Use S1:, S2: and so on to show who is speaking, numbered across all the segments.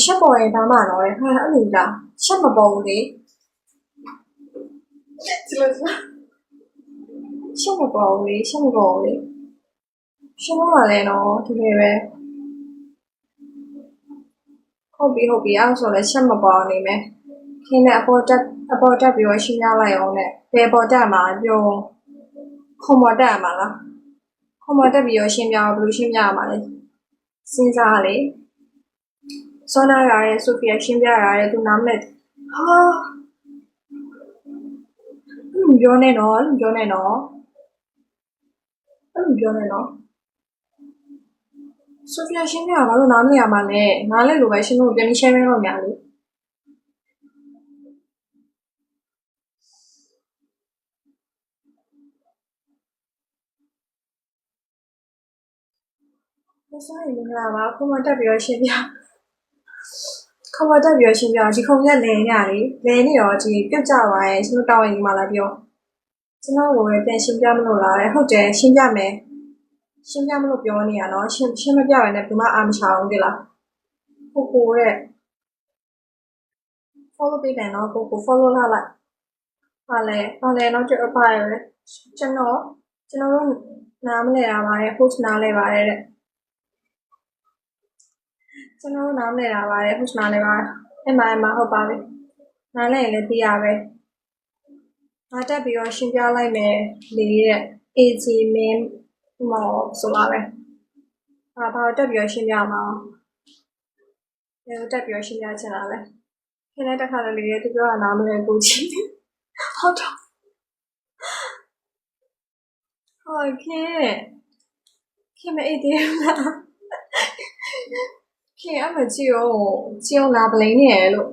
S1: ရှက်ပေါ်ရင်ဒါမှတော့ဟာအဲ့လိုလားရှက်မပေါ်ဘူးလေဒီလိုရှက်မပေါ်ဘူးလေရှက်မပေါ်ဘူးလေရှက်ပေါ်လာလဲနော်ဒီလိုပဲဟုတ်ပြီအဲ့ဆိုလဲရှက်မပေါ်နေမယ်ခင်းတဲ့အပေါ်တက်ပြီးတော့ရှင်းပြလိုက်အောင်နဲ့ဘယ်ပေါ်တက်မှာပြောခုံပေါ်တက်မှာလားခုံပေါ်တက်ပြီးတော့ရှင်းပြဘယ်လိုရှင်းပြရမှာလဲစဉ်းစားလေစောနာရတယ်ဆိုဖီယာရှင်းပြရတယ်သူနားမလဲဟာအဲ့လိုပြောနေနော်အဲ့လိုပြောနေနော်ဆိုဖီယာရှင်းပြဘာလို့နားမလဲရမှာလဲနားလဲလိုပဲရှင်းလို့ပြန်ပြီးရှင်းပေးလို့များလေမဆိုင်ဘူးလားဘာခုမှတက်ပြီးတော့ရှင်းပြခုမှတက်ပြီးတော့ရှင်းပြဒီခုံရက်လဲနေရလေလဲနေရောဒီပြုတ်ကြပါရဲ့ရှင်းလို့တောင်းရင်ဒီမှာလာပြောကျွန်တော်ကိုပဲပြန်ရှင်းပြမလို့လားဟုတ်တယ်ရှင်းပြမယ်ရှင်းပြမလို့ပြောနေရနော်ရှင်းမပြရနဲ့ဘယ်မှအာမချအောင်ကြလားကိုတဲ့ follow ပေးတယ်နော်ကို follow လာလိုက်ဟာလဲနော်ကြအပါရယ်ကျွန်တော်တို့နားမလဲတာပါတယ် host နားလဲပါတယ်တဲ့ကျွန်တော်တို့နားမလဲတာပါတယ် host နားလဲပါတယ်အဲ့မှာဟုတ်ပါပြီနားလဲရင်လည်းသိရပဲငါတက်ပြီးတော့ရှင်းပြလိုက်မယ်လေတဲ့ AG main မော်ဆိုလာပဲဘာတက်ပြီးတော့ရှင်းပြမှာလဲတက်ပြီးတော့ရှင်းပြချင်တာလဲခင်းတဲ့တစ်ခါတလေသူပြောတာနားမလဲကိုကြည့်ဟုတ်တော့ဟုတ်ခင်မအေးသေးဘူးလားခင်အမကြည့်အောင်လာပလိန်နေရလို့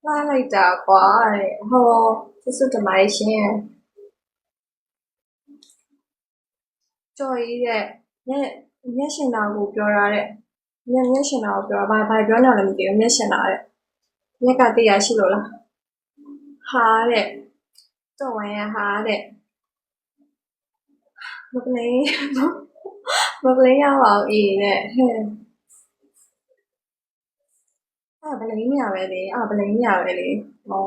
S1: လာလိုက်တာကွာတဲ့ဟောစွတ်တမိုင်းရှင်ကြော်ကြီးတဲ့မျက်ရှင်တော်ကိုပြောရတဲ့မျက်ရှင်တော်ကိုပြောဘာပြောနေလဲမသိဘူးမျက်ရှင်တော်တဲ့မျက်ကတရားရှိလို့လားဟာတဲ့တော့ဝိုင်းရဟာတဲ့မပလိန်ရပါဘူးအေးတဲ့ဟဲ့ဘလိန်ရပဲလေဘလိန်ရပဲလေဟော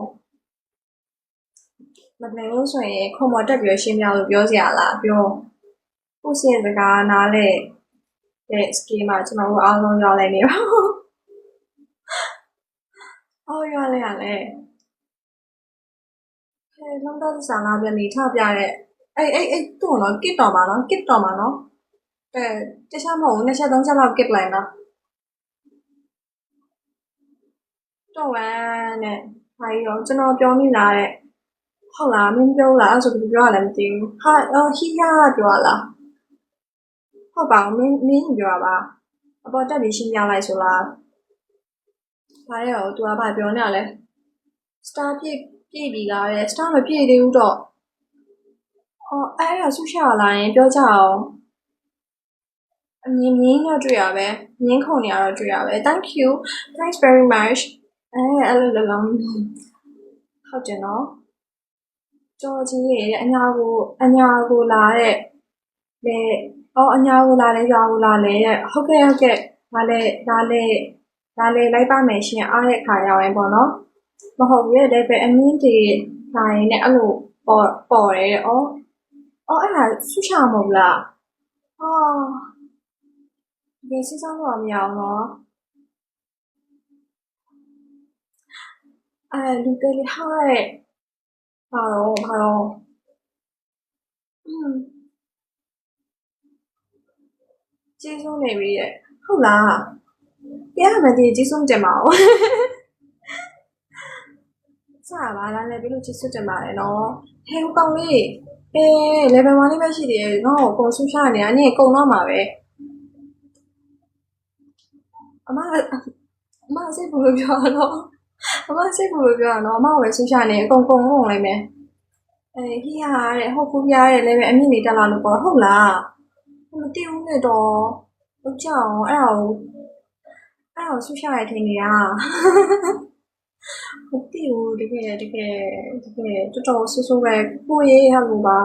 S1: မပလိန်လို့ဆိုရင်ခုံမတက်ပြီးရှင်းပြလို့ပြောစရာလားပြောကိုယ့်ရဲ့စကားနားလဲတဲ့ skill မှာကျွန်တော်တို့အားလုံးရောက်လိုက်နေပါရောက်လိုက်ရလဲလုံးတော့စာလာပြန်နေထပြတဲ့အဲ့သူ့နော် kit တော်မှာနော်တခြားမဟုတ်ဘူး2ချက်3ချက်လောက် kit လိုက်နော်တော့ဝမ်းနဲ့ဟာရောကျွန်တော်ပြောမိလားတဲ့ဟုတ်လားမင်းပြောလားအဲ့ဆိုပြီးပြောရလည်းမသိဘူးဟာဟီယာပြောလားဟုတ်ပါဘူးမင်းပြောပါအပေါ်တက်ပြီးရှင်းပြလိုက်ဆိုလားဘာလဲရောသူကဘာပြောနေရလဲ star ပြည့်ပြီလားတဲ့ star မပြည့်သေးဘူးတော့အဲ့ဒါဆုရှာလာရင်ပြောကြအောင်အမြင်တော့တွေ့ရပဲမြင်းခုန်နေရတော့တွေ့ရပဲ thanks very much အဲ့လိုလုံးဟုတ်တယ်နော်ကြော်ကြီးရဲ့အညာကိုလာတဲ့လေအညာကိုလာလဲရွာကိုလာလဲတဲ့ဟုတ်ကဲ့ဒါလေလိုက်ပါမယ်ရှင်အားတဲ့ခါရောက်ရင်ပေါ့နော်မဟုတ်ဘူးတဲ့ပဲအမြင့်တွေလာရင်လည်းအဲ့လိုပေါ်တယ်အဲ့ဒါဆူရှာမဟုတ်လားဒီစစ်ဆောင်တော့မရအောင်နော်လူကလေးဟာတဲ့ဘာတော့ကျေးဇူးနေပြီတဲ့ဟုတ်လားတရားမတည်ကျေးဇူးတင်ပါဦးစားပါလားလည်းပြီးလို့ကျေးဇူးတင်ပါတယ်နော်ဟဲဟိုကောင်လေးlevel 1လေးပဲရှိသေးတယ်ငါ့ကိုပုံဆူရှာနေအနေကုံတော့မှာပဲအမစိတ်ဘူးလို့ပြောတော့အမစိတ်ဘူးလို့ပြောတော့အမကိုပဲဆူရှာနေအကုန်လိုက်မယ်ဟိဟာတဲ့ဟုတ်ကူပြားတဲ့ level အမြင့်နေတက်လာလို့ပေါ့ဟုတ်လားမသိဘူးနဲ့တော့လောက်ကြအောင်အဲ့ဒါဆူရှာရထင်နေတာမသိဘူးတကယ်တော်တော်ဆူဆူပဲကိုရေးဟလို့ပါ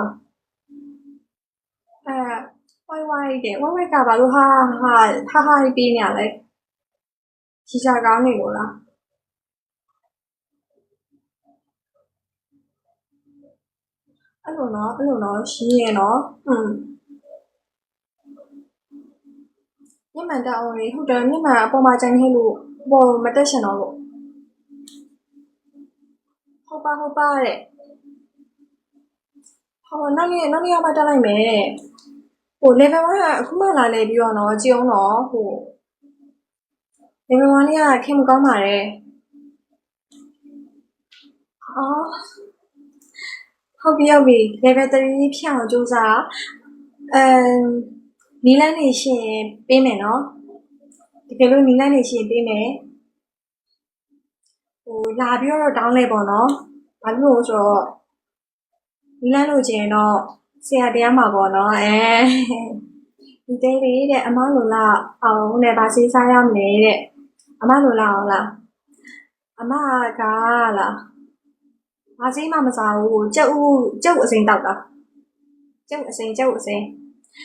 S1: ဝိုင်းတဲ့ဝိုင်းကဘာလို့ဟာပြီးနေရလဲ ချီချာကောင်းနေလို့လားအဲ့လိုနော်ရှင်းရနော်မျက်မှန်တက်အောင်လေဟုတ်တယ်မျက်မှန်အပေါ်မှာကြိုင်ခဲ့လို့အပေါ်မတက်ရှင်တော့လို့ဟုတ်ပါတဲ့ဟောနောက်နေ့မှတက်လိုက်မယ်ဟို level 1ကအခုမှလာလေပြီးတော့နော်ကြည့်အောင်နော်ဟို level 1ကခင်မကောင်းပါတယ်အော်ဟုတ်ပြီ level 3ဖြတ်အောင်ကြိုးစားအဲနီလန်းနေရှင်ပေးမယ်နော်တကယ်လို့နီလန်းနေရှင်ပေးမယ်ဟိုလာပြီးတော့တောင်းလိုက်ပေါ့နော်ဘာလို့လဲဆိုတော့နီလန်းလို့ချင်တော့ဆရာတရားမှာပေါ့နော်ဒီသေးလေးတဲ့အမလိုလားအောင်နဲ့ဗာစီးစားရမယ်တဲ့အမလိုလားအောင်လားအမကလားဘာစီးမှမစားဘူးကျုပ်အစိမ်းတောက်တာကျုပ်အစိမ်း